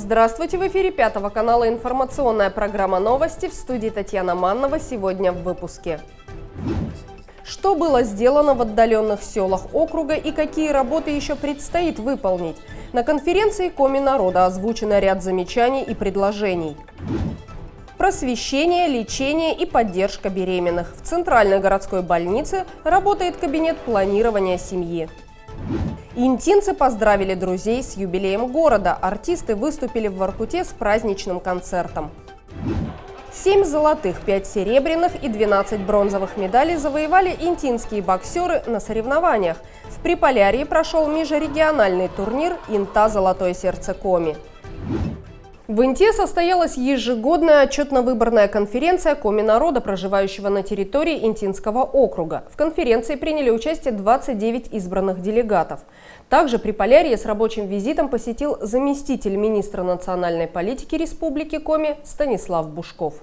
Здравствуйте! В эфире Пятого канала информационная программа «Новости». В студии Татьяна Маннова. Сегодня в выпуске. Что было сделано в отдаленных селах округа и какие работы еще предстоит выполнить? На конференции Коми народа озвучено ряд замечаний и предложений. Просвещение, лечение и поддержка беременных. В Центральной городской больнице работает кабинет планирования семьи. Интинцы поздравили друзей с юбилеем города. Артисты выступили в Воркуте с праздничным концертом. 7 золотых, 5 серебряных и 12 бронзовых медалей завоевали интинские боксеры на соревнованиях. В Приполярье прошел межрегиональный турнир «Инта. Золотое сердце Коми». В Инте состоялась ежегодная отчетно-выборная конференция Коми народа, проживающего на территории Интинского округа. В конференции приняли участие 29 избранных делегатов. Также Приполярье с рабочим визитом посетил заместитель министра национальной политики Республики Коми Станислав Бушков.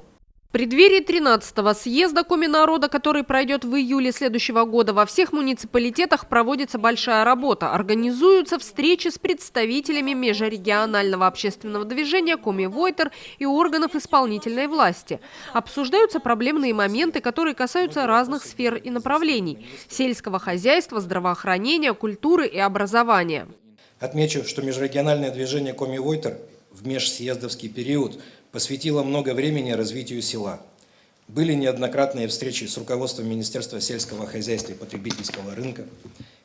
В преддверии 13-го съезда Коми народа, который пройдет в июле следующего года, во всех муниципалитетах проводится большая работа. Организуются встречи с представителями межрегионального общественного движения Коми Войтер и органов исполнительной власти. Обсуждаются проблемные моменты, которые касаются разных сфер и направлений – сельского хозяйства, здравоохранения, культуры и образования. Отмечу, что межрегиональное движение Коми Войтер в межсъездовский период посвятила много времени развитию села. Были неоднократные встречи с руководством Министерства сельского хозяйства и потребительского рынка,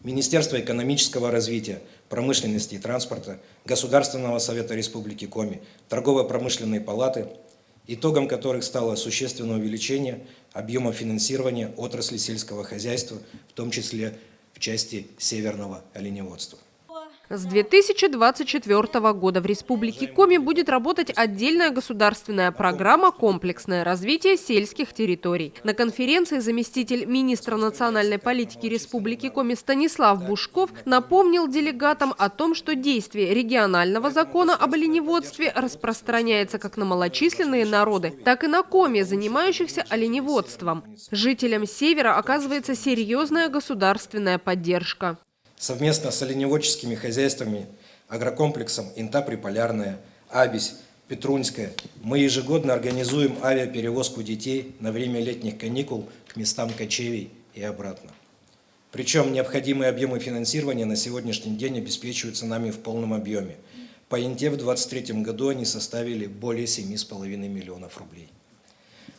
Министерства экономического развития, промышленности и транспорта, Государственного совета Республики Коми, Торгово-промышленной палаты, итогом которых стало существенное увеличение объема финансирования отрасли сельского хозяйства, в том числе в части северного оленеводства. С 2024 года в Республике Коми будет работать отдельная государственная программа «Комплексное развитие сельских территорий». На конференции заместитель министра национальной политики Республики Коми Станислав Бушков напомнил делегатам о том, что действие регионального закона об оленеводстве распространяется как на малочисленные народы, так и на коми, занимающихся оленеводством. Жителям Севера оказывается серьезная государственная поддержка. Совместно с оленеводческими хозяйствами, агрокомплексом «Инта Приполярная», «Абись», «Петрунская» мы ежегодно организуем авиаперевозку детей на время летних каникул к местам кочевий и обратно. Причем необходимые объемы финансирования на сегодняшний день обеспечиваются нами в полном объеме. По Инте в 2023 году они составили более 7,5 миллионов рублей.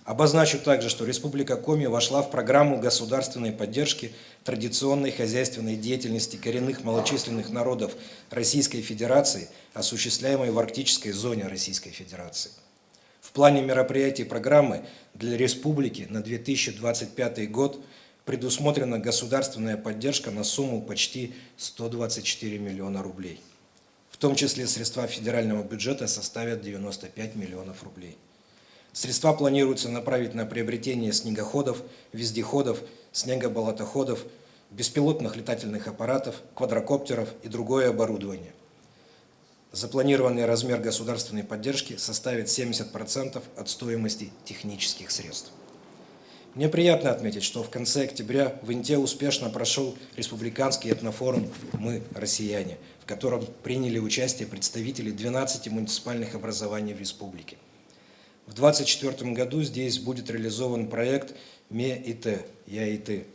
Обозначу также, что Республика Коми вошла в программу государственной поддержки традиционной хозяйственной деятельности коренных малочисленных народов Российской Федерации, осуществляемой в арктической зоне Российской Федерации. В плане мероприятий программы для республики на 2025 год предусмотрена государственная поддержка на сумму почти 124 миллиона рублей. В том числе средства федерального бюджета составят 95 миллионов рублей. Средства планируется направить на приобретение снегоходов, вездеходов, снегоболотоходов, беспилотных летательных аппаратов, квадрокоптеров и другое оборудование. Запланированный размер государственной поддержки составит 70% от стоимости технических средств. Мне приятно отметить, что в конце октября в Инте успешно прошел республиканский этнофорум «Мы, россияне», в котором приняли участие представители 12 муниципальных образований в республике. В 2024 году здесь будет реализован проект «Ме и Ты, Я и Ты»,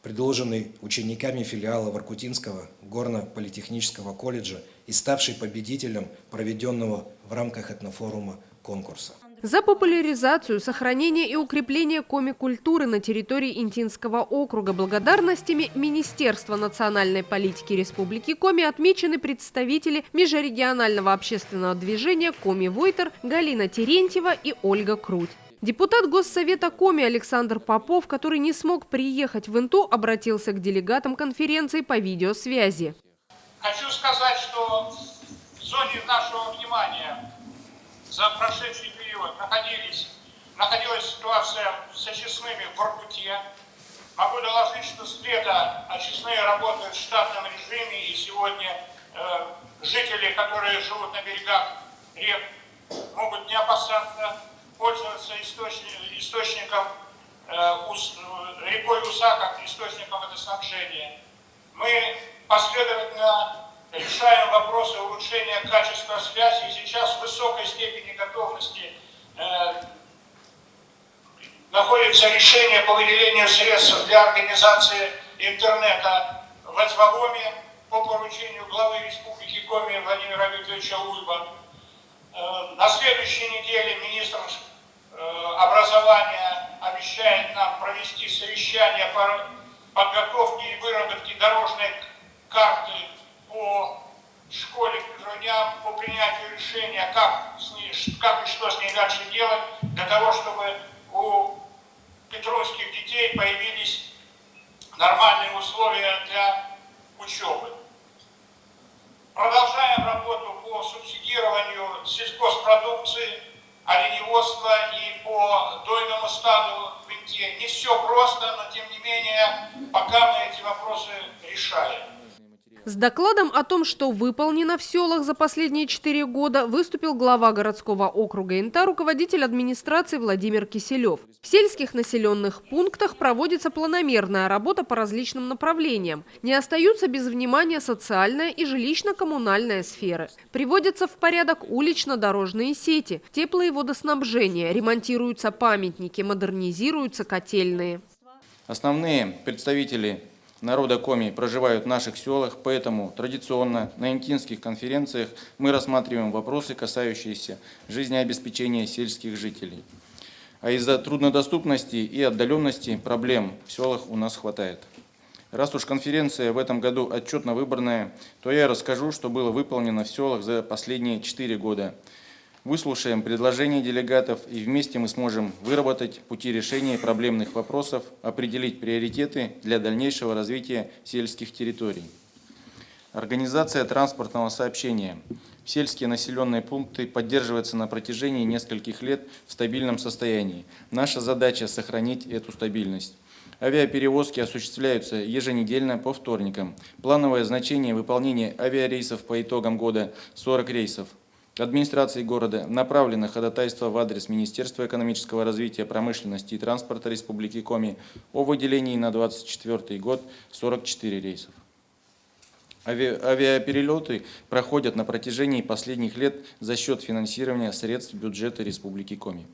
предложенный учениками филиала Воркутинского горно-политехнического колледжа и ставший победителем проведенного в рамках этнофорума конкурса. За популяризацию, сохранение и укрепление коми-культуры на территории Интинского округа благодарностями Министерства национальной политики Республики Коми отмечены представители межрегионального общественного движения Коми Войтер Галина Терентьева и Ольга Круть. Депутат Госсовета Коми Александр Попов, который не смог приехать в Инту, обратился к делегатам конференции по видеосвязи. Хочу сказать, что в зоне нашего внимания за прошедший период находилась ситуация с очистными в Воркуте. Могу доложить, что с лета очистные работают в штатном режиме, и сегодня жители, которые живут на берегах рек, могут не опасаться пользоваться источником рекой Уса как источником водоснабжения. Мы последовательно решаем вопросы улучшения качества связи. И сейчас в высокой степени готовности находится решение по выделению средств для организации интернета в Эцвагоме по поручению главы Республики Коми Владимира Викторовича Ульба. На следующей неделе министр образования обещает нам провести совещание по подготовке и выработке дорожной карты по школе Петруням, по принятию решения, как и что с ней дальше делать, для того, чтобы у петрунских детей появились нормальные условия для учебы. Продолжаем работу по субсидированию сельхозпродукции, оленеводства и по дойному стаду в Инте. Не все просто, но тем не менее, пока мы эти вопросы решаем. С докладом о том, что выполнено в селах за последние 4 года, выступил глава городского округа Инта, руководитель администрации Владимир Киселев. В сельских населенных пунктах проводится планомерная работа по различным направлениям. Не остаются без внимания социальная и жилищно-коммунальная сферы. Приводятся в порядок улично-дорожные сети, тепло- и водоснабжение, ремонтируются памятники, модернизируются котельные. Основные представители народа Коми проживают в наших селах, поэтому традиционно на интинских конференциях мы рассматриваем вопросы, касающиеся жизнеобеспечения сельских жителей. А из-за труднодоступности и отдаленности проблем в селах у нас хватает. Раз уж конференция в этом году отчетно-выборная, то я расскажу, что было выполнено в селах за последние 4 года. Выслушаем предложения делегатов, и вместе мы сможем выработать пути решения проблемных вопросов, определить приоритеты для дальнейшего развития сельских территорий. Организация транспортного сообщения. Сельские населенные пункты поддерживаются на протяжении нескольких лет в стабильном состоянии. Наша задача – сохранить эту стабильность. Авиаперевозки осуществляются еженедельно по вторникам. Плановое значение выполнения авиарейсов по итогам года – 40 рейсов. Администрации города направлено ходатайство в адрес Министерства экономического развития, промышленности и транспорта Республики Коми о выделении на 2024 год 44 рейсов. Авиаперелеты проходят на протяжении последних лет за счет финансирования средств бюджета Республики Коми.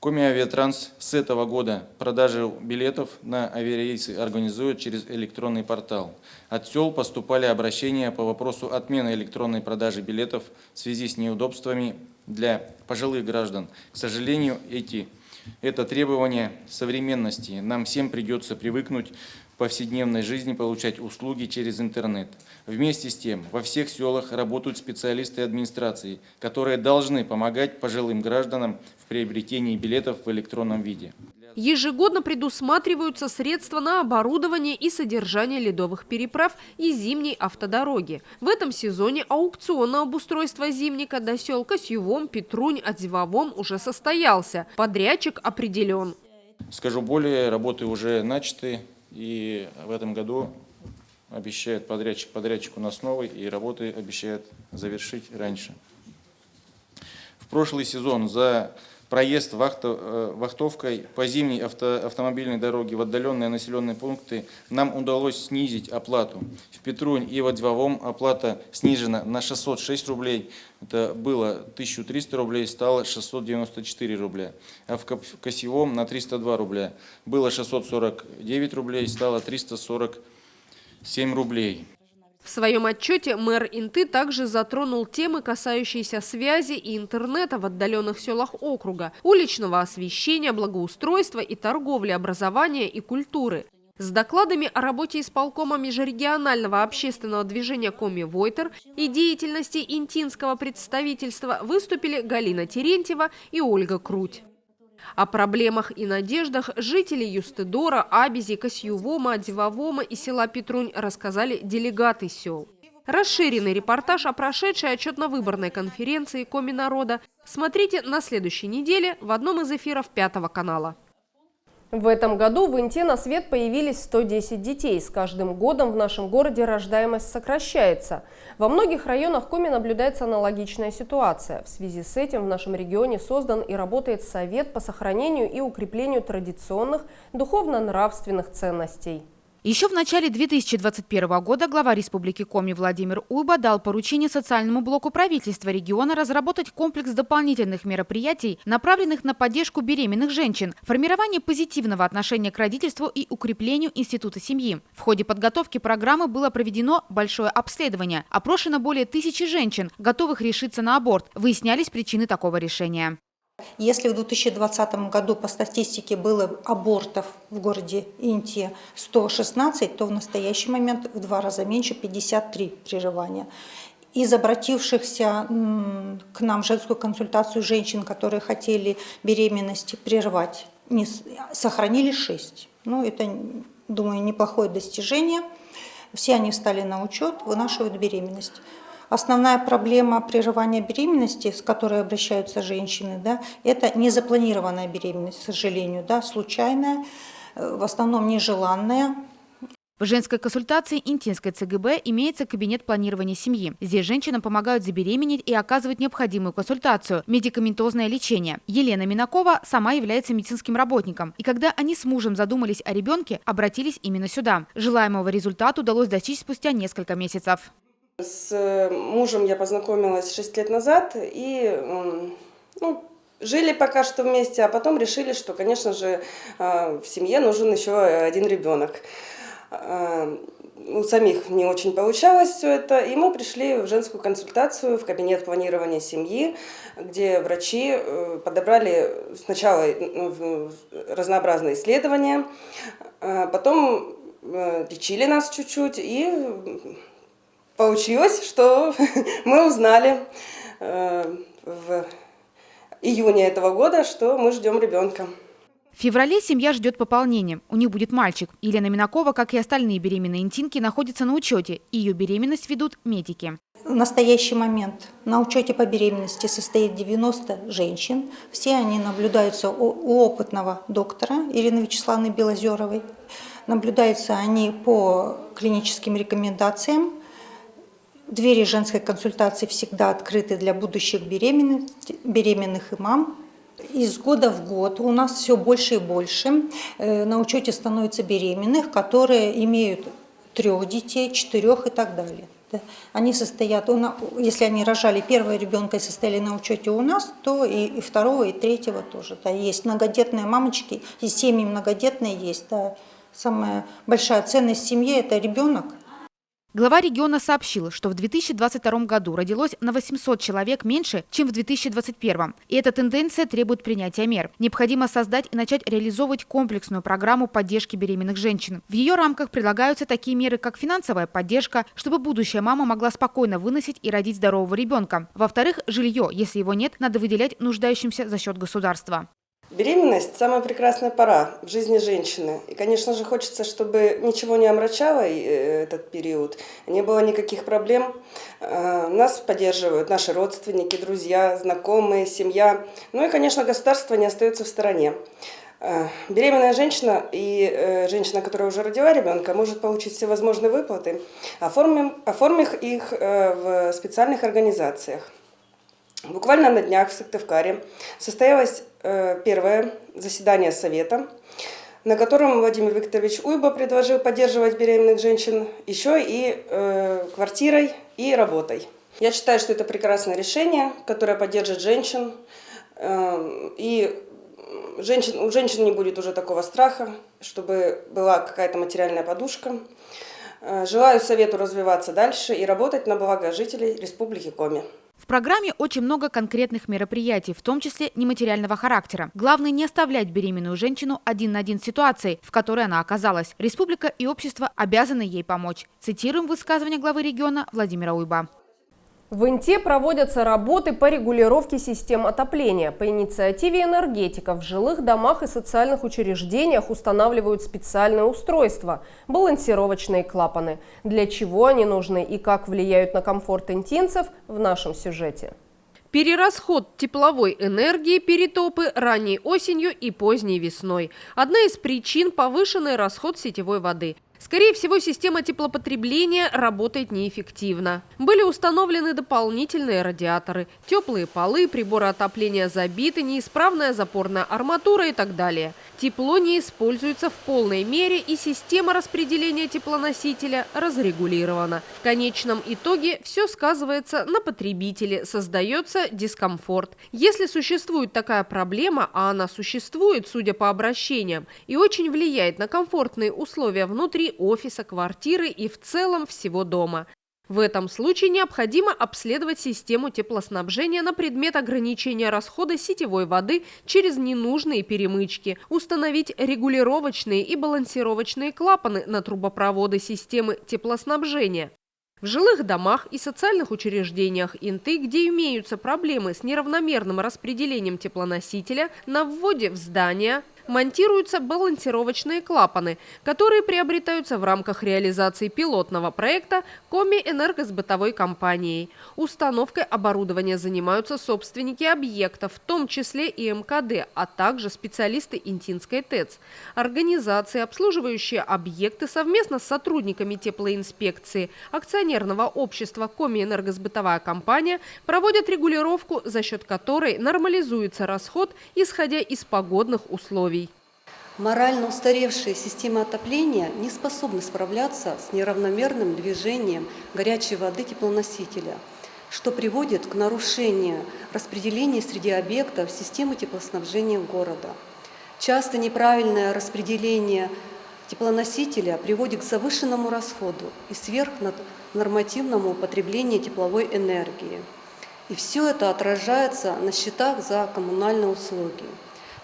Коми Авиатранс с этого года продажу билетов на авиарейсы организует через электронный портал. От сел поступали обращения по вопросу отмены электронной продажи билетов в связи с неудобствами для пожилых граждан. К сожалению, это требование современности. Нам всем придется привыкнуть в повседневной жизни получать услуги через интернет. Вместе с тем, во всех селах работают специалисты администрации, которые должны помогать пожилым гражданам в приобретении билетов в электронном виде. Ежегодно предусматриваются средства на оборудование и содержание ледовых переправ и зимней автодороги. В этом сезоне аукцион на обустройство зимника до сел Косьювом, Петрунь, Адзивовом уже состоялся. Подрядчик определен. Скажу более, работы уже начаты, и в этом году обещает подрядчик у нас новый, и работы обещают завершить раньше. В прошлый сезон за проезд вахтовкой по зимней автомобильной дороге в отдаленные населенные пункты нам удалось снизить оплату. В Петрунь и в Адзивовом оплата снижена на 606 рублей. Это было 1300 рублей, стало 694 рубля. А в Косьевом на 302 рубля. Было 649 рублей, стало 347 рублей. В своем отчете мэр Инты также затронул темы, касающиеся связи и интернета в отдаленных селах округа, уличного освещения, благоустройства и торговли, образования и культуры. С докладами о работе исполкома межрегионального общественного движения Коми-Войтер и деятельности интинского представительства выступили Галина Терентьева и Ольга Круть. О проблемах и надеждах жителей Юстедора, Абизи, Косьювома, Адзивовома и села Петрунь рассказали делегаты сел. Расширенный репортаж о прошедшей отчетно-выборной конференции Коми народа смотрите на следующей неделе в одном из эфиров 5 канала. В этом году в Инте на свет появились 110 детей. С каждым годом в нашем городе рождаемость сокращается. Во многих районах Коми наблюдается аналогичная ситуация. В связи с этим в нашем регионе создан и работает Совет по сохранению и укреплению традиционных духовно-нравственных ценностей. Еще в начале 2021 года глава Республики Коми Владимир Уйба дал поручение социальному блоку правительства региона разработать комплекс дополнительных мероприятий, направленных на поддержку беременных женщин, формирование позитивного отношения к родительству и укреплению института семьи. В ходе подготовки программы было проведено большое обследование. Опрошено более 1000 женщин, готовых решиться на аборт. Выяснялись причины такого решения. Если в 2020 году по статистике было абортов в городе Инте 116, то в настоящий момент в 2 раза меньше, 53 прерывания. Из обратившихся к нам в женскую консультацию женщин, которые хотели беременности прервать, сохранили 6. Ну, это, думаю, неплохое достижение. Все они встали на учет, вынашивают беременность. Основная проблема прерывания беременности, с которой обращаются женщины, да, это незапланированная беременность, к сожалению, да, случайная, в основном нежеланная. В женской консультации Интинской ЦГБ имеется кабинет планирования семьи. Здесь женщинам помогают забеременеть и оказывают необходимую консультацию, медикаментозное лечение. Елена Минакова сама является медицинским работником. И когда они с мужем задумались о ребенке, обратились именно сюда. Желаемого результата удалось достичь спустя несколько месяцев. С мужем я познакомилась 6 лет назад и жили пока что вместе, а потом решили, что, конечно же, в семье нужен еще один ребенок. У самих не очень получалось все это, и мы пришли в женскую консультацию, в кабинет планирования семьи, где врачи подобрали сначала разнообразные исследования, потом лечили нас чуть-чуть, и получилось, что мы узнали в июне этого года, что мы ждем ребенка. В феврале семья ждет пополнения. У них будет мальчик. Елена Минакова, как и остальные беременные интинки, находится на учете. Ее беременность ведут медики. В настоящий момент на учете по беременности состоит 90 женщин. Все они наблюдаются у опытного доктора Ирины Вячеславовны Белозеровой. Наблюдаются они по клиническим рекомендациям. Двери женской консультации всегда открыты для будущих беременных и мам. Из года в год у нас все больше и больше на учете становится беременных, которые имеют 3 детей, 4 и так далее. Они состоят, если они рожали первого ребенка и состояли на учете у нас, то и 2, и 3 тоже. Да, есть многодетные мамочки, и семьи многодетные есть. Да. Самая большая ценность семьи – это ребенок. Глава региона сообщил, что в 2022 году родилось на 800 человек меньше, чем в 2021. И эта тенденция требует принятия мер. Необходимо создать и начать реализовывать комплексную программу поддержки беременных женщин. В ее рамках предлагаются такие меры, как финансовая поддержка, чтобы будущая мама могла спокойно выносить и родить здорового ребенка. Во-вторых, жилье, если его нет, надо выделять нуждающимся за счет государства. Беременность – самая прекрасная пора в жизни женщины. И, конечно же, хочется, чтобы ничего не омрачало этот период, не было никаких проблем. Нас поддерживают наши родственники, друзья, знакомые, семья. Ну и, конечно, государство не остается в стороне. Беременная женщина и женщина, которая уже родила ребенка, может получить все возможные выплаты, оформив их в специальных организациях. Буквально на днях в Сыктывкаре состоялось первое заседание Совета, на котором Владимир Викторович Уйба предложил поддерживать беременных женщин еще и квартирой и работой. Я считаю, что это прекрасное решение, которое поддержит женщин, и у женщин не будет уже такого страха, чтобы была какая-то материальная подушка. Желаю Совету развиваться дальше и работать на благо жителей Республики Коми. В программе очень много конкретных мероприятий, в том числе нематериального характера. Главное не оставлять беременную женщину один на один с ситуацией, в которой она оказалась. Республика и общество обязаны ей помочь. Цитируем высказывание главы региона Владимира Уйба. В Инте проводятся работы по регулировке систем отопления. По инициативе энергетиков в жилых домах и социальных учреждениях устанавливают специальные устройства – балансировочные клапаны. Для чего они нужны и как влияют на комфорт интинцев – в нашем сюжете. Перерасход тепловой энергии, перетопы ранней осенью и поздней весной. Одна из причин – повышенный расход сетевой воды. Скорее всего, система теплопотребления работает неэффективно. Были установлены дополнительные радиаторы, теплые полы, приборы отопления забиты, неисправная запорная арматура и так далее. Тепло не используется в полной мере, и система распределения теплоносителя разрегулирована. В конечном итоге все сказывается на потребителе, создается дискомфорт. Если существует такая проблема, а она существует, судя по обращениям, и очень влияет на комфортные условия внутри офиса, квартиры и в целом всего дома. В этом случае необходимо обследовать систему теплоснабжения на предмет ограничения расхода сетевой воды через ненужные перемычки, установить регулировочные и балансировочные клапаны на трубопроводы системы теплоснабжения. В жилых домах и социальных учреждениях Инты, где имеются проблемы с неравномерным распределением теплоносителя, на вводе в здания монтируются балансировочные клапаны, которые приобретаются в рамках реализации пилотного проекта Коми энергосбытовой компанией. Установкой оборудования занимаются собственники объектов, в том числе и МКД, а также специалисты Интинской ТЭЦ. Организации, обслуживающие объекты, совместно с сотрудниками теплоинспекции акционерного общества Коми энергосбытовая компания проводят регулировку, за счет которой нормализуется расход, исходя из погодных условий. Морально устаревшие системы отопления не способны справляться с неравномерным движением горячей воды теплоносителя, что приводит к нарушению распределения среди объектов системы теплоснабжения города. Часто неправильное распределение теплоносителя приводит к завышенному расходу и сверхнормативному потреблению тепловой энергии. И все это отражается на счетах за коммунальные услуги.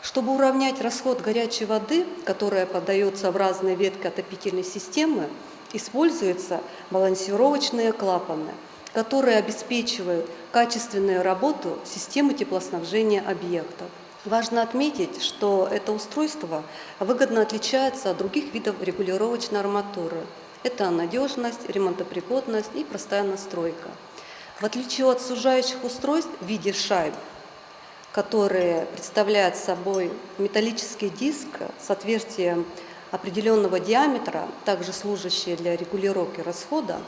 Чтобы уравнять расход горячей воды, которая подается в разные ветки отопительной системы, используются балансировочные клапаны, которые обеспечивают качественную работу системы теплоснабжения объектов. Важно отметить, что это устройство выгодно отличается от других видов регулировочной арматуры. Это надежность, ремонтопригодность и простая настройка. В отличие от сужающих устройств в виде шайб, которые представляют собой металлический диск с отверстием определенного диаметра, также служащие для регулировки расхода,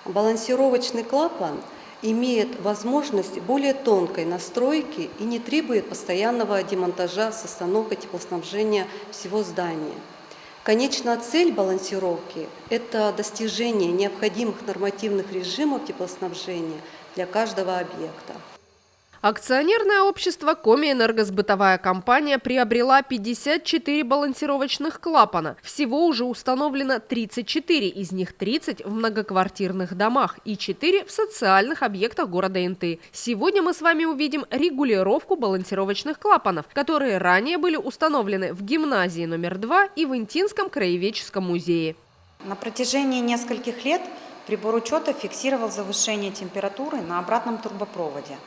балансировочный клапан имеет возможность более тонкой настройки и не требует постоянного демонтажа с остановкой теплоснабжения всего здания. Конечная цель балансировки – это достижение необходимых нормативных режимов теплоснабжения для каждого объекта. Акционерное общество Коми энергосбытовая компания приобрела 54 балансировочных клапана. Всего уже установлено 34, из них 30 в многоквартирных домах и 4 в социальных объектах города Инты. Сегодня мы с вами увидим регулировку балансировочных клапанов, которые ранее были установлены в гимназии номер 2 и в Интинском краеведческом музее. На протяжении нескольких лет прибор учета фиксировал завышение температуры на обратном трубопроводе.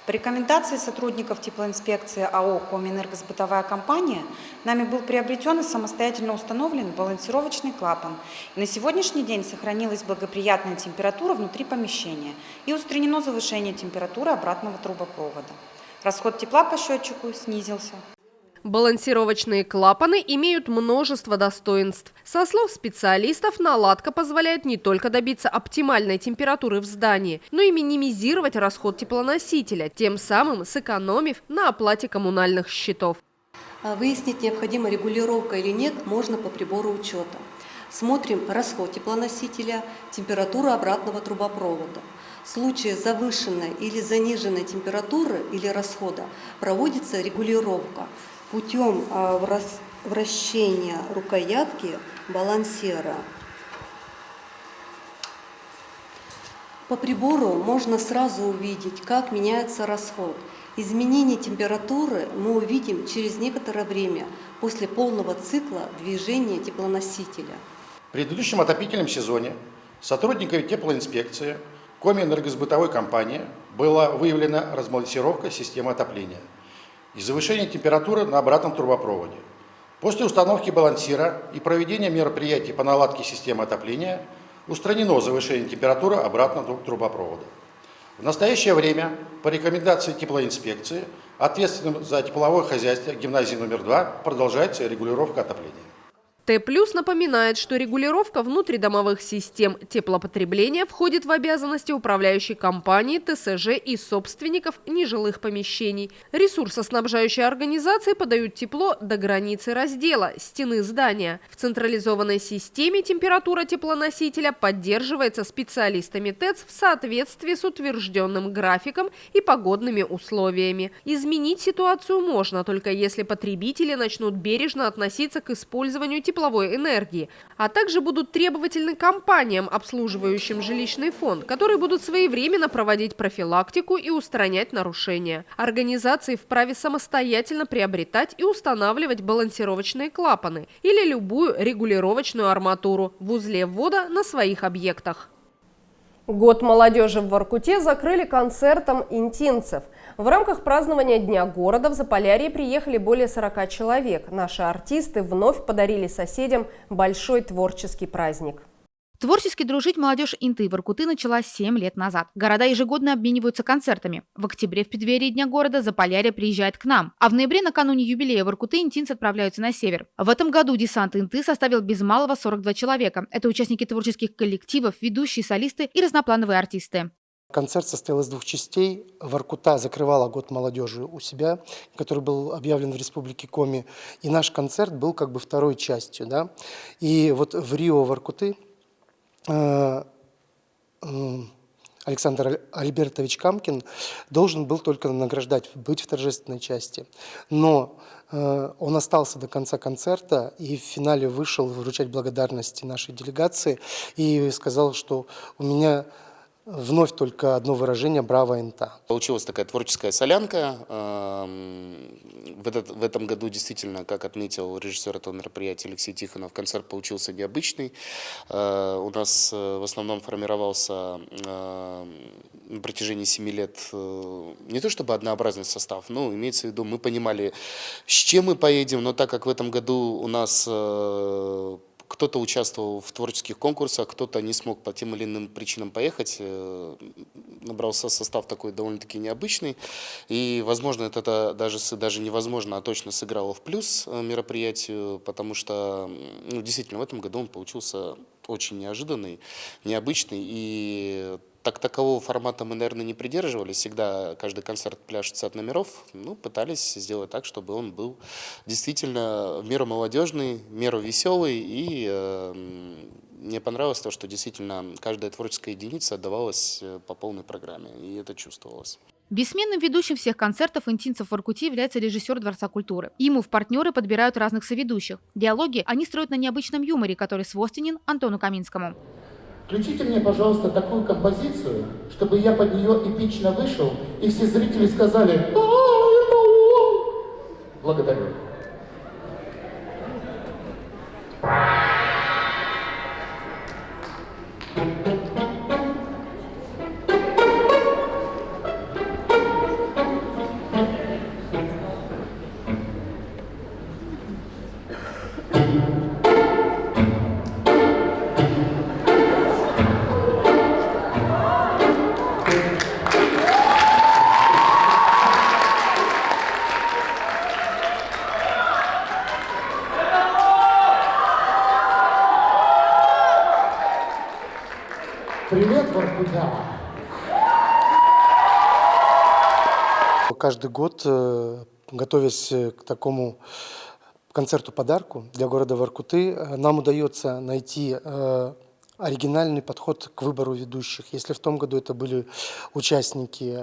По рекомендации сотрудников теплоинспекции АО «Коми энергосбытовая компания» нами был приобретен и самостоятельно установлен балансировочный клапан. И на сегодняшний день сохранилась благоприятная температура внутри помещения и устранено завышение температуры обратного трубопровода. Расход тепла по счетчику снизился. Балансировочные клапаны имеют множество достоинств. Со слов специалистов, наладка позволяет не только добиться оптимальной температуры в здании, но и минимизировать расход теплоносителя, тем самым сэкономив на оплате коммунальных счетов. Выяснить, необходима регулировка или нет, можно по прибору учета. Смотрим расход теплоносителя, температуру обратного трубопровода. В случае завышенной или заниженной температуры или расхода проводится регулировка путем вращения рукоятки балансира. По прибору можно сразу увидеть, как меняется расход. Изменение температуры мы увидим через некоторое время после полного цикла движения теплоносителя. В предыдущем отопительном сезоне сотрудниками теплоинспекции Коми энергосбытовой компании была выявлена разбалансировка системы отопления и завышение температуры на обратном трубопроводе. После установки балансира и проведения мероприятий по наладке системы отопления устранено завышение температуры обратного трубопровода. В настоящее время, по рекомендации теплоинспекции, ответственным за тепловое хозяйство гимназии номер 2 продолжается регулировка отопления. Т+ напоминает, что регулировка внутридомовых систем теплопотребления входит в обязанности управляющей компании, ТСЖ и собственников нежилых помещений. Ресурсоснабжающие организации подают тепло до границы раздела – стены здания. В централизованной системе температура теплоносителя поддерживается специалистами ТЭЦ в соответствии с утвержденным графиком и погодными условиями. Изменить ситуацию можно, только если потребители начнут бережно относиться к использованию тепловой энергии, а также будут требовательны компаниям, обслуживающим жилищный фонд, которые будут своевременно проводить профилактику и устранять нарушения. Организации вправе самостоятельно приобретать и устанавливать балансировочные клапаны или любую регулировочную арматуру в узле ввода на своих объектах. Год молодежи в Воркуте закрыли концертом интинцев. В рамках празднования Дня города в Заполярье приехали более 40 человек. Наши артисты вновь подарили соседям большой творческий праздник. Творчески дружить молодежь Инты Воркуты начала 7 лет назад. Города ежегодно обмениваются концертами. В октябре, в преддверии Дня города, Заполярье приезжает к нам. А в ноябре, накануне юбилея Воркуты, интинцы отправляются на север. В этом году десант Инты составил без малого 42 человека. Это участники творческих коллективов, ведущие, солисты и разноплановые артисты. Концерт состоял из 2 частей. Воркута закрывала год молодежи у себя, который был объявлен в Республике Коми. И наш концерт был как бы второй частью. Да? И вот в Рио Воркуты Александр Альбертович Камкин должен был только награждать, быть в торжественной части. Но он остался до конца концерта и в финале вышел вручать благодарности нашей делегации и сказал, что у меня вновь только одно выражение «Браво, Инта». Получилась такая творческая солянка. В этом году действительно, как отметил режиссер этого мероприятия Алексей Тихонов, концерт получился необычный. У нас в основном формировался на протяжении 7 лет не то чтобы однообразный состав, но имеется в виду, мы понимали, с чем мы поедем, но так как в этом году у нас кто-то участвовал в творческих конкурсах, кто-то не смог по тем или иным причинам поехать. Набрался состав такой довольно-таки необычный. И, возможно, это даже невозможно, а точно сыграло в плюс мероприятию, потому что действительно в этом году он получился очень неожиданный, необычный. И такового формата мы, наверное, не придерживались. Всегда каждый концерт пляшется от номеров. Пытались сделать так, чтобы он был действительно в меру молодежный, в меру веселый. И мне понравилось то, что действительно каждая творческая единица отдавалась по полной программе. И это чувствовалось. Бессменным ведущим всех концертов интинцев в Воркуте является режиссер Дворца культуры. Ему в партнеры подбирают разных соведущих. Диалоги они строят на необычном юморе, который свойственен Антону Каминскому. Включите мне, пожалуйста, такую композицию, чтобы я под нее эпично вышел, и все зрители сказали «Благодарю». Привет, Воркута! Каждый год, готовясь к такому концерту-подарку для города Воркуты, нам удается найти оригинальный подход к выбору ведущих. Если в том году это были участники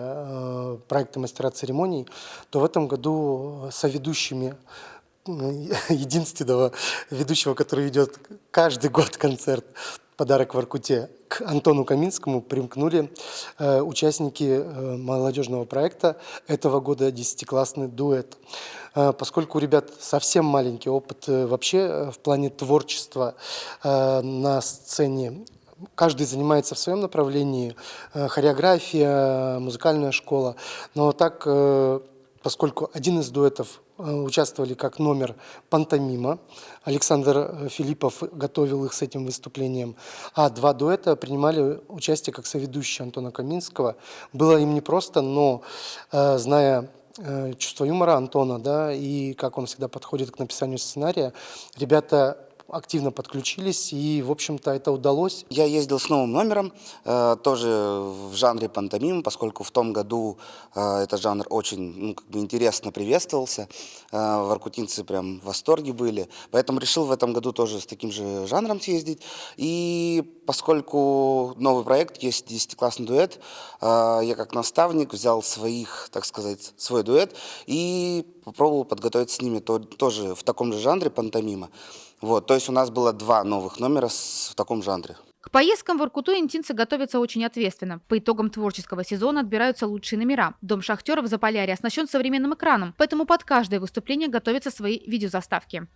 проекта «Мастера церемоний», то в этом году соведущими единственного ведущего, который ведет каждый год концерт «Подарок в Воркуте», к Антону Каминскому примкнули участники молодежного проекта этого года «10-классный дуэт». Поскольку у ребят совсем маленький опыт вообще в плане творчества на сцене, каждый занимается в своем направлении, хореография, музыкальная школа, но так, поскольку один из дуэтов участвовали как номер пантомима, Александр Филиппов готовил их с этим выступлением, а 2 дуэта принимали участие как соведущие Антона Каминского. Было им непросто, но зная чувство юмора Антона, да, и как он всегда подходит к написанию сценария, ребята активно подключились, и, в общем-то, это удалось. Я ездил с новым номером, тоже в жанре пантомимы, поскольку в том году этот жанр очень интересно приветствовался. Воркутинцы прям в восторге были. Поэтому решил в этом году тоже с таким же жанром съездить. И поскольку новый проект, есть 10-классный дуэт, я как наставник взял свой дуэт и попробовал подготовить с ними тоже в таком же жанре пантомима. Вот, то есть у нас было 2 новых номера в таком жанре. К поездкам в Воркуту интинцы готовятся очень ответственно. По итогам творческого сезона отбираются лучшие номера. Дом шахтеров в Заполярье оснащен современным экраном, поэтому под каждое выступление готовятся свои видеозаставки.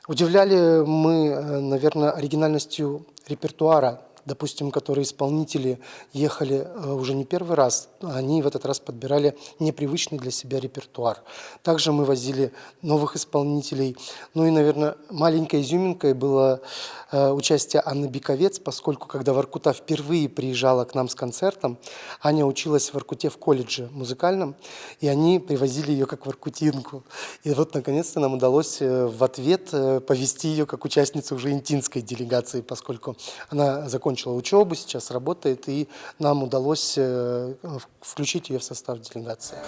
Удивляли мы, наверное, оригинальностью репертуара. Допустим, которые исполнители ехали уже не первый раз, они в этот раз подбирали непривычный для себя репертуар. Также мы возили новых исполнителей. Ну и, наверное, маленькой изюминкой было участие Анны Биковец, поскольку, когда Воркута впервые приезжала к нам с концертом, Аня училась в Воркуте в колледже музыкальном, и они привозили ее как воркутинку. И вот, наконец-то, нам удалось в ответ повести ее как участницу уже интинской делегации, поскольку она закончила учебу, сейчас работает, и нам удалось включить ее в состав делегации.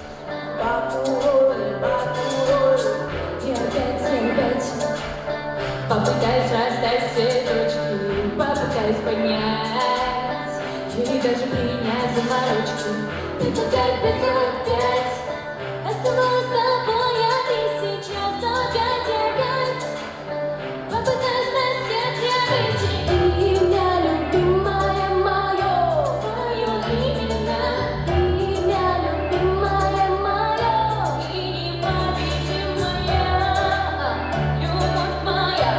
Попытаюсь расставить все точки, попытаюсь понять, или даже принять заморочки. 35, 55, оставалось с тобой, а ты сейчас опять и опять. Попытаюсь на сердце выйти. Ты меня любимая мое, мое именно. Ты меня любимая мое, и непобедимая любовь моя.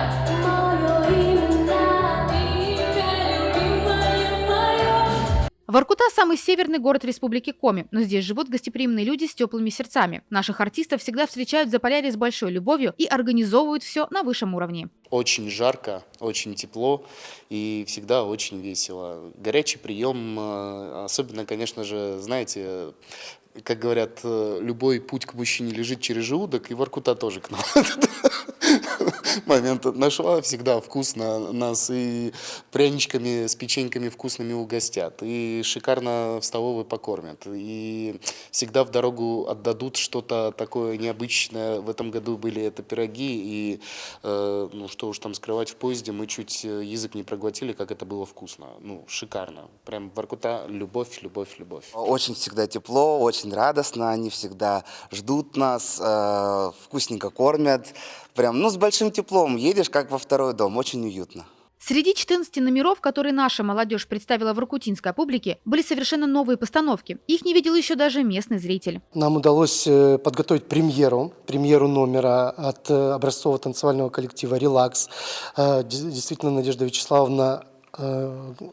Воркута – самый северный город Республики Коми, но здесь живут гостеприимные люди с теплыми сердцами. Наших артистов всегда встречают в Заполярье с большой любовью и организовывают все на высшем уровне. Очень жарко, очень тепло и всегда очень весело. Горячий прием, особенно, конечно же, знаете, как говорят, любой путь к мужчине лежит через желудок, и Воркута тоже к нам. Момент нашла, всегда вкусно нас и пряничками с печеньками вкусными угостят, и шикарно в столовой покормят, и всегда в дорогу отдадут что-то такое необычное. В этом году были это пироги, и ну что уж там скрывать, в поезде мы чуть язык не проглотили, как это было вкусно. Ну, шикарно. Прям Воркута — любовь, любовь, любовь. Очень всегда тепло, очень радостно, они всегда ждут нас, вкусненько кормят. Прям, ну, с большим теплом, едешь как во второй дом, очень уютно. Среди 14 номеров, которые наша молодежь представила воркутинской публике, были совершенно новые постановки. Их не видел еще даже местный зритель. Нам удалось подготовить премьеру номера от образцового танцевального коллектива «Релакс». Действительно, Надежда Вячеславовна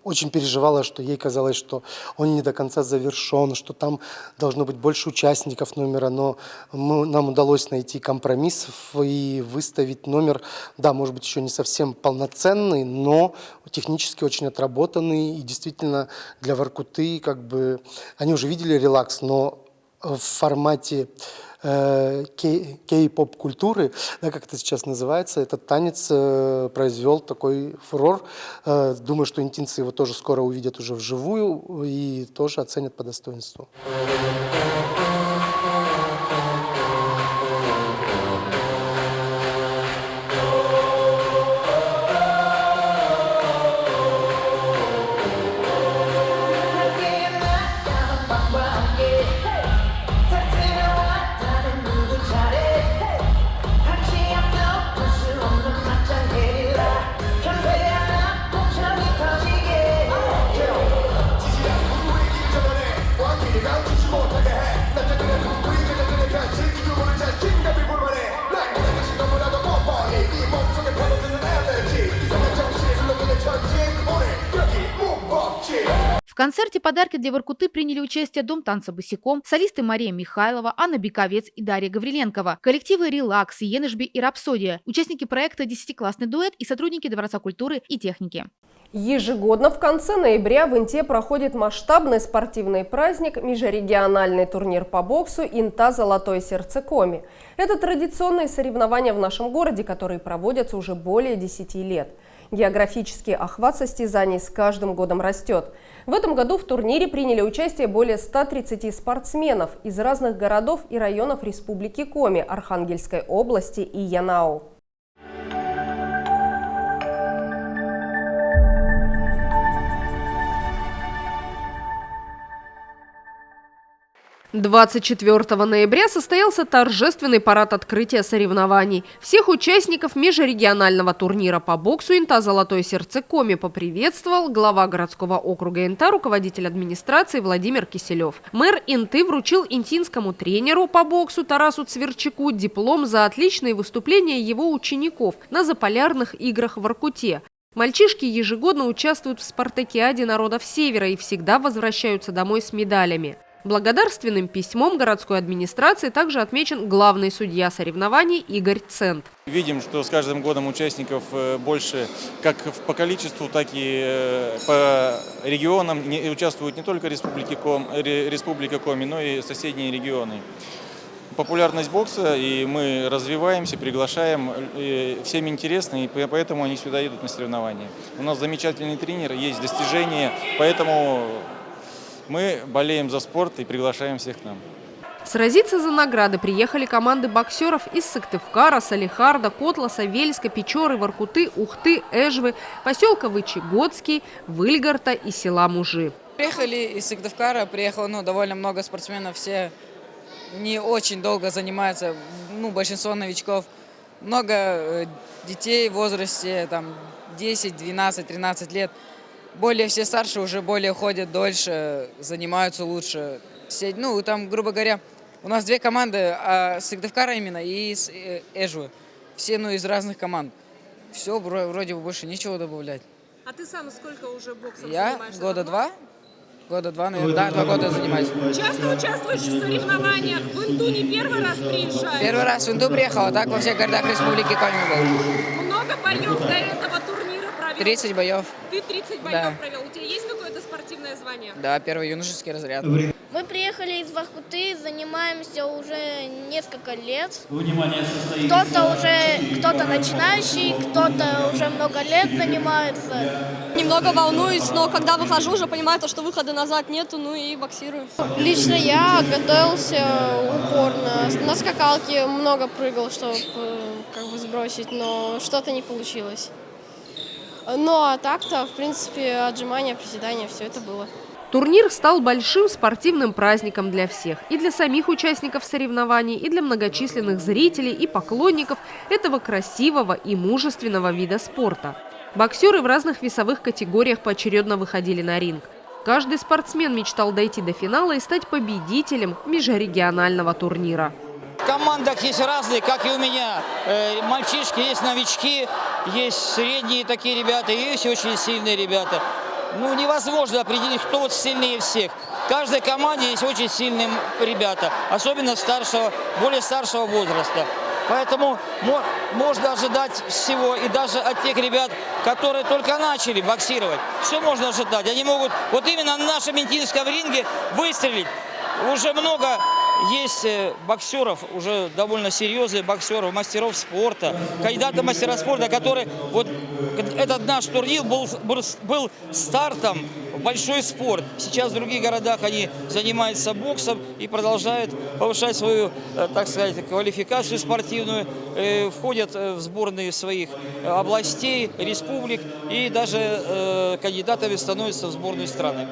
очень переживала, что ей казалось, что он не до конца завершен, что там должно быть больше участников номера, но нам удалось найти компромисс и выставить номер, да, может быть, еще не совсем полноценный, но технически очень отработанный, и действительно для Воркуты, как бы, они уже видели «Релакс», но в формате кей-поп-культуры, да, как это сейчас называется, этот танец произвел такой фурор. Думаю, что интинцы его тоже скоро увидят уже вживую и тоже оценят по достоинству. 멈추지 못하게 В концерте «Подарки для Воркуты» приняли участие Дом танца «Босиком», солисты Мария Михайлова, Анна Бековец и Дарья Гавриленкова, коллективы «Релакс», «Енешби» и «Рапсодия», участники проекта «Десятиклассный дуэт» и сотрудники Дворца культуры и техники. Ежегодно в конце ноября в Инте проходит масштабный спортивный праздник – межрегиональный турнир по боксу «Инта. Золотое сердце Коми». Это традиционные соревнования в нашем городе, которые проводятся уже более 10 лет. Географический охват состязаний с каждым годом растет. В этом году в турнире приняли участие более 130 спортсменов из разных городов и районов Республики Коми, Архангельской области и Янау. 24 ноября состоялся торжественный парад открытия соревнований. Всех участников межрегионального турнира по боксу «Инта. Золотое сердце Коми» поприветствовал глава городского округа Инта, руководитель администрации Владимир Киселев. Мэр Инты вручил интинскому тренеру по боксу Тарасу Цверчаку диплом за отличные выступления его учеников на Заполярных играх в Воркуте. Мальчишки ежегодно участвуют в спартакиаде народов Севера и всегда возвращаются домой с медалями. Благодарственным письмом городской администрации также отмечен главный судья соревнований Игорь Цент. Видим, что с каждым годом участников больше как по количеству, так и по регионам. Участвуют не только Республика Коми, но и соседние регионы. Популярность бокса, и мы развиваемся, приглашаем, всем интересно, и поэтому они сюда едут на соревнования. У нас замечательный тренер, есть достижения, поэтому мы болеем за спорт и приглашаем всех к нам. Сразиться за награды приехали команды боксеров из Сыктывкара, Салихарда, Котласа, Вельска, Печоры, Воркуты, Ухты, Эжвы, поселка Вычегодский, Выльгарта и села Мужи. Приехали из Сыктывкара, приехало довольно много спортсменов, все не очень долго занимаются, большинство новичков. Много детей в возрасте 10, 12, 13 лет. Более все старше уже более ходят дольше, занимаются лучше. Там, грубо говоря, у нас две команды, с Сыктывкара именно и из Эжвы. Все из разных команд. Все, вроде бы больше ничего добавлять. А ты сам сколько уже боксом занимаешься? Года два, наверное, 2 года занимаюсь. Часто участвуешь в соревнованиях? В Инту не первый раз приезжаешь? Первый раз в Инту приехала, так во всех городах Республики Коми был. Много боев до этого турнира провел? 30 боев. Ты 30 боев провел. У тебя есть какое-то спортивное звание? Да, первый юношеский разряд. Мы приехали из Воркуты, занимаемся уже несколько лет. Кто-то начинающий, кто-то уже много лет занимается. Немного волнуюсь, но когда выхожу, уже понимаю, что выхода назад нету, и боксирую. Лично я готовился упорно. На скакалке много прыгал, чтобы сбросить, но что-то не получилось. А так-то, в принципе, отжимания, приседания, все это было. Турнир стал большим спортивным праздником для всех. И для самих участников соревнований, и для многочисленных зрителей и поклонников этого красивого и мужественного вида спорта. Боксеры в разных весовых категориях поочередно выходили на ринг. Каждый спортсмен мечтал дойти до финала и стать победителем межрегионального турнира. В командах есть разные, как и у меня. Мальчишки, есть новички, есть средние такие ребята, есть очень сильные ребята. Невозможно определить, кто сильнее всех. В каждой команде есть очень сильные ребята, особенно более старшего возраста. Поэтому можно ожидать всего, и даже от тех ребят, которые только начали боксировать. Все можно ожидать. Они могут именно на нашем интинском ринге выстрелить. Уже много есть боксеров, уже довольно серьезных боксеров, мастеров спорта, кандидатов в мастера спорта, которые этот наш турнир был стартом в большой спорт. Сейчас в других городах они занимаются боксом и продолжают повышать свою, квалификацию спортивную, входят в сборные своих областей, республик и даже кандидатами становятся в сборные страны.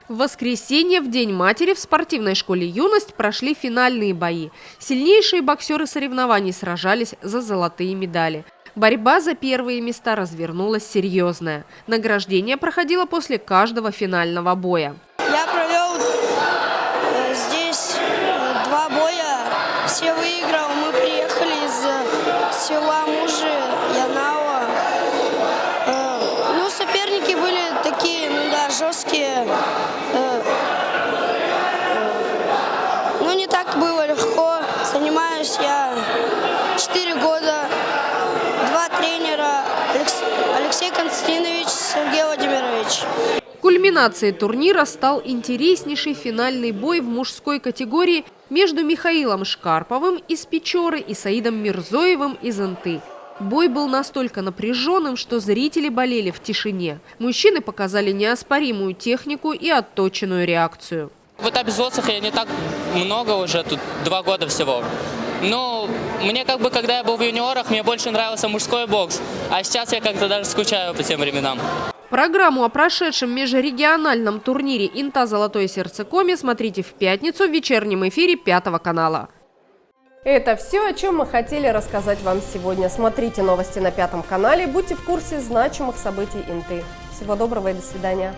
В воскресенье, в День матери, в спортивной школе «Юность» прошли финальные бои. Сильнейшие боксеры соревнований сражались за золотые медали. Борьба за первые места развернулась серьезная. Награждение проходило после каждого финального боя. Я провел здесь 2 боя, все выиграл. Мы приехали из села Мужи, Янава. Соперники были такие, жесткие. Ну, не так было легко. Занимаюсь я 4 года. 2 тренера Алексей Константинович, Сергей Владимирович. Кульминацией турнира стал интереснейший финальный бой в мужской категории между Михаилом Шкарповым из Печоры и Саидом Мирзоевым из Инты. Бой был настолько напряженным, что зрители болели в тишине. Мужчины показали неоспоримую технику и отточенную реакцию. В этапе взрослых я не так много уже, тут 2 года всего. Но мне когда я был в юниорах, мне больше нравился мужской бокс. А сейчас я как-то даже скучаю по тем временам. Программу о прошедшем межрегиональном турнире «Инта. Золотое сердце Коми» смотрите в пятницу в вечернем эфире 5 канала. Это все, о чем мы хотели рассказать вам сегодня. Смотрите новости на 5 канале, будьте в курсе значимых событий Инты. Всего доброго и до свидания.